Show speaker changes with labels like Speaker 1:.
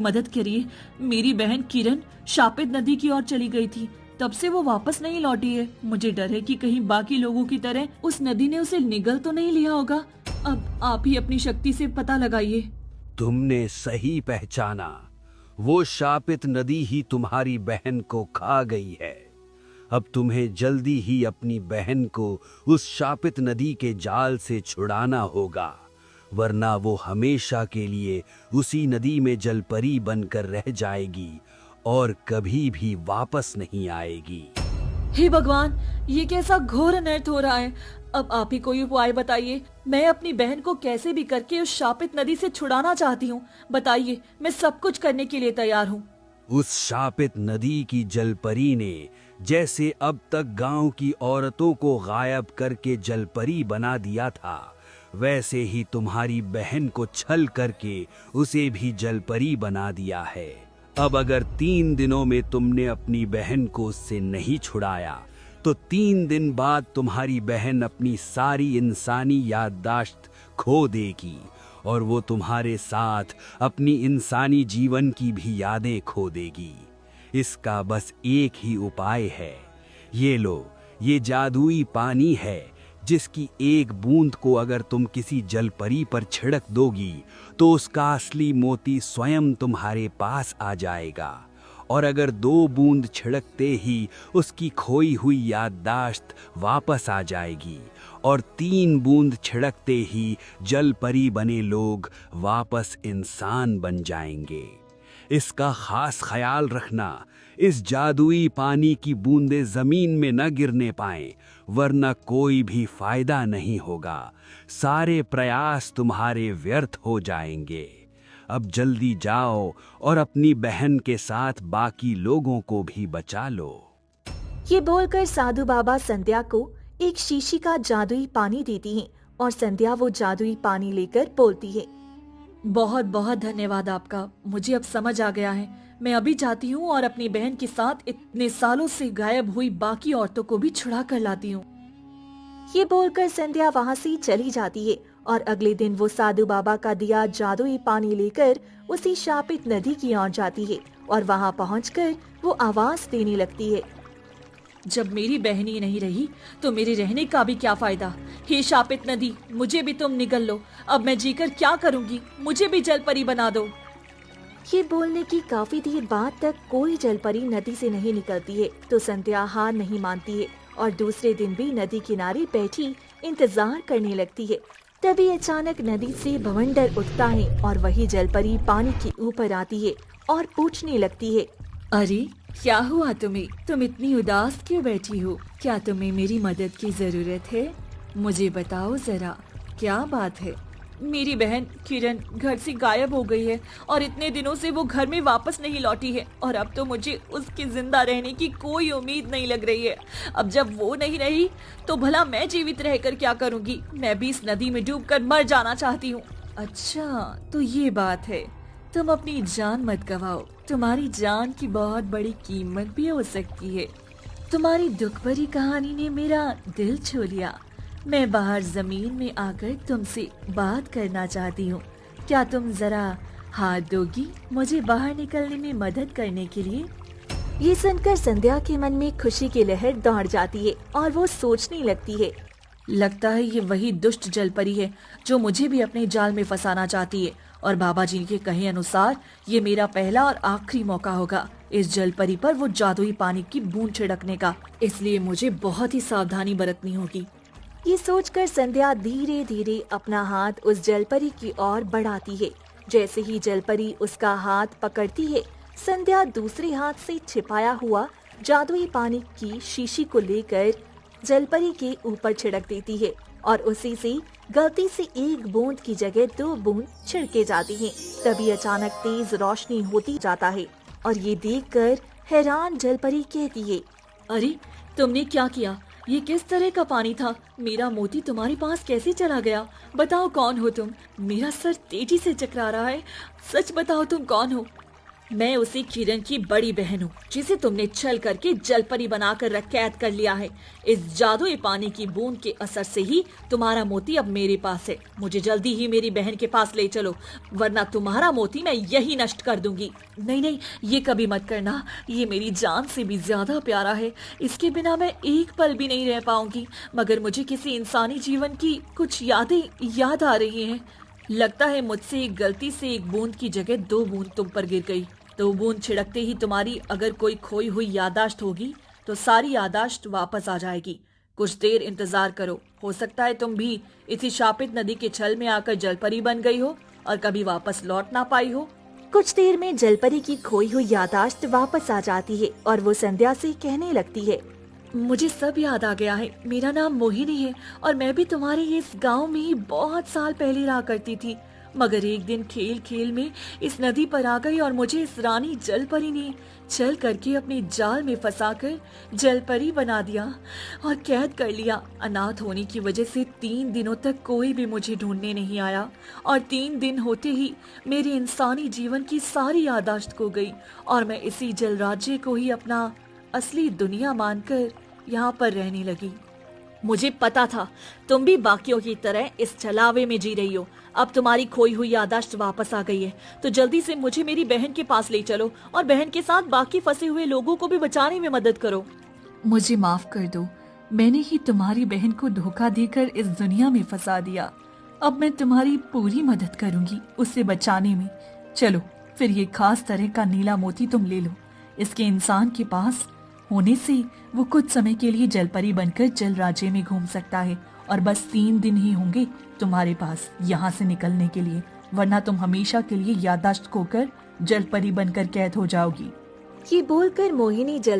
Speaker 1: मदद करिए। मेरी बहन किरण शापित नदी की ओर चली गई थी, तब से वो वापस नहीं लौटी है। मुझे डर है कि कहीं बाकी लोगों की तरह उस नदी ने उसे निगल तो नहीं लिया होगा। अब आप ही अपनी शक्ति से पता लगाइए।
Speaker 2: तुमने सही पहचाना, वो शापित नदी ही तुम्हारी बहन को खा गई है। अब तुम्हें जल्दी ही अपनी बहन को उस शापित नदी के जाल से छुड़ाना होगा, वरना वो हमेशा के लिए उसी नदी में जलपरी बनकर रह जाएगी और कभी भी वापस नहीं आएगी।
Speaker 1: हे भगवान, ये कैसा घोर अनर्थ हो रहा है। अब आप ही कोई उपाय बताइए। मैं अपनी बहन को कैसे भी करके उस शापित नदी से छुड़ाना चाहती हूँ। बताइए, मैं सब कुछ करने के लिए तैयार हूँ।
Speaker 2: उस शापित नदी की जलपरी ने जैसे अब तक गांव की औरतों को गायब करके जलपरी बना दिया था, वैसे ही तुम्हारी बहन को छल करके उसे भी जलपरी बना दिया है। अब अगर 3 दिनों में तुमने अपनी बहन को उससे नहीं छुड़ाया, तो 3 दिन बाद तुम्हारी बहन अपनी सारी इंसानी याददाश्त खो देगी और वो तुम्हारे साथ अपनी इंसानी जीवन की भी यादें खो देगी। इसका बस एक ही उपाय है। ये लो, ये जादुई पानी है, जिसकी एक बूंद को अगर तुम किसी जलपरी पर छिड़क दोगी तो उसका असली मोती स्वयं तुम्हारे पास आ जाएगा। और अगर 2 बूंद छिड़कते ही उसकी खोई हुई याददाश्त वापस आ जाएगी और 3 बूंद छिड़कते ही जलपरी बने लोग वापस इंसान बन जाएंगे। इसका खास ख्याल रखना, इस जादुई पानी की बूंदें जमीन में न गिरने पाएं, वरना कोई भी फायदा नहीं होगा। सारे प्रयास तुम्हारे व्यर्थ हो जाएंगे। अब जल्दी जाओ और अपनी बहन के साथ बाकी लोगों को भी बचा लो।
Speaker 3: ये बोलकर साधु बाबा संध्या को एक शीशी का जादुई पानी देती हैं और संध्या वो जादुई पानी लेकर बोलती है,
Speaker 1: बहुत बहुत धन्यवाद आपका। मुझे अब समझ आ गया है। मैं अभी जाती हूँ और अपनी बहन के साथ इतने सालों से गायब हुई बाकी औरतों को भी छुड़ा कर लाती हूँ।
Speaker 3: ये बोलकर संध्या वहाँ से चली जाती है और अगले दिन वो साधु बाबा का दिया जादुई पानी लेकर उसी शापित नदी की ओर जाती है और वहाँ पहुंचकर वो आवाज देने लगती है,
Speaker 1: जब मेरी बहन ही नहीं रही तो मेरे रहने का भी क्या फायदा। हे शापित नदी, मुझे भी तुम निगल लो। अब मैं जीकर क्या करूंगी, मुझे भी जलपरी बना दो।
Speaker 3: ये बोलने की काफी देर बाद तक कोई जलपरी नदी से नहीं निकलती है तो संध्या हार नहीं मानती है और दूसरे दिन भी नदी किनारे बैठी इंतजार करने लगती है। तभी अचानक नदी से बवंडर उठता है और वही जलपरी पानी के ऊपर आती है और पूछने लगती है,
Speaker 1: अरे क्या हुआ तुम्हें? तुम इतनी उदास क्यों बैठी हो? क्या तुम्हें मेरी मदद की जरूरत है? मुझे बताओ जरा, क्या बात है? मेरी बहन किरण घर से गायब हो गई है और इतने दिनों से वो घर में वापस नहीं लौटी है और अब तो मुझे उसके जिंदा रहने की कोई उम्मीद नहीं लग रही है। अब जब वो नहीं रही तो भला मैं जीवित रहकर क्या करूंगी? मैं भी इस नदी में डूबकर मर जाना चाहती हूँ। अच्छा, तो ये बात है। तुम अपनी जान मत गवाओ, तुम्हारी जान की बहुत बड़ी कीमत भी हो सकती है। तुम्हारी दुख भरी कहानी ने मेरा दिल छू लिया। मैं बाहर जमीन में आकर तुमसे बात करना चाहती हूँ। क्या तुम जरा हाथ दोगी मुझे बाहर निकलने में मदद करने के लिए?
Speaker 3: ये सुनकर संध्या के मन में खुशी की लहर दौड़ जाती है और वो सोचने लगती है,
Speaker 1: लगता है ये वही दुष्ट जलपरी है जो मुझे भी अपने जाल में फंसाना चाहती है और बाबा जी के कहे अनुसार ये मेरा पहला और आखिरी मौका होगा इस जलपरी पर वो जादुई पानी की बूंद छिड़कने का। इसलिए मुझे बहुत ही सावधानी बरतनी होगी।
Speaker 3: ये सोचकर संध्या धीरे धीरे अपना हाथ उस जलपरी की ओर बढ़ाती है। जैसे ही जलपरी उसका हाथ पकड़ती है, संध्या दूसरे हाथ से छिपाया हुआ जादुई पानी की शीशी को लेकर जलपरी के ऊपर छिड़क देती है और उसी से गलती से 1 बूंद की जगह 2 बूंद छिड़के जाती हैं। तभी अचानक तेज रोशनी होती जाता है और ये देखकर हैरान जलपरी कहती है,
Speaker 1: अरे तुमने क्या किया? ये किस तरह का पानी था? मेरा मोती तुम्हारे पास कैसे चला गया? बताओ कौन हो तुम? मेरा सर तेजी से चकरा रहा है। सच बताओ तुम कौन हो? मैं उसी किरण की बड़ी बहन हूँ जिसे तुमने छल करके जलपरी बनाकर कैद कर लिया है। इस जादुई पानी की बूंद के असर से ही तुम्हारा मोती अब मेरे पास है। मुझे जल्दी ही मेरी बहन के पास ले चलो, वरना तुम्हारा मोती मैं यही नष्ट कर दूंगी। नहीं नहीं, ये कभी मत करना, ये मेरी जान से भी ज्यादा प्यारा है। इसके बिना मैं एक पल भी नहीं रह पाऊंगी। मगर मुझे किसी इंसानी जीवन की कुछ यादें याद आ रही हैं। लगता है मुझसे एक गलती से एक बूंद की जगह 2 बूंद तुम पर गिर गई। तो बूंद छिड़कते ही तुम्हारी अगर कोई खोई हुई यादाश्त होगी तो सारी यादाश्त वापस आ जाएगी। कुछ देर इंतजार करो, हो सकता है तुम भी इसी शापित नदी के छल में आकर जलपरी बन गई हो और कभी वापस लौट ना पाई हो।
Speaker 3: कुछ देर में जलपरी की खोई हुई यादाश्त वापस आ जाती है और वो संध्या से कहने लगती है,
Speaker 1: मुझे सब याद आ गया है। मेरा नाम मोहिनी है और मैं भी तुम्हारे इस गांव में ही बहुत साल पहले रहा करती थी। मगर एक दिन खेल खेल में इस नदी पर आ गई और मुझे इस रानी जलपरी ने छल करके अपने जाल में फंसाकर जलपरी बना दिया और कैद कर लिया। अनाथ होने की वजह से 3 दिनों तक कोई भी मुझे ढूंढने नहीं आया और 3 दिन होते ही मेरे इंसानी जीवन की सारी यादाश्त खो गई और मैं इसी जल राज्य को ही अपना असली दुनिया मानकर यहाँ पर रहने लगी। मुझे पता था तुम भी बाकियों की तरह इस छलावे में जी रही हो। अब तुम्हारी खोई हुई यादाश्त वापस आ गई है, तो जल्दी से मुझे मेरी बहन के पास ले चलो और बहन के साथ बाकी फंसे हुए लोगों को भी बचाने में मदद करो।
Speaker 4: मुझे माफ कर दो, मैंने ही तुम्हारी बहन को धोखा देकर इस दुनिया में फंसा दिया। अब मैं तुम्हारी पूरी मदद करूंगी उसे बचाने में। चलो फिर ये खास तरह का नीला मोती तुम ले लो। इसके इंसान के पास होने से वो कुछ समय के लिए जलपरी बनकर जल राज्य में घूम सकता है और बस 3 दिन ही होंगे तुम्हारे पास यहाँ से निकलने के लिए, वरना तुम हमेशा के लिए यादाश्त खोकर जलपरी बनकर कैद हो जाओगी।
Speaker 3: ये बोलकर मोहिनी जल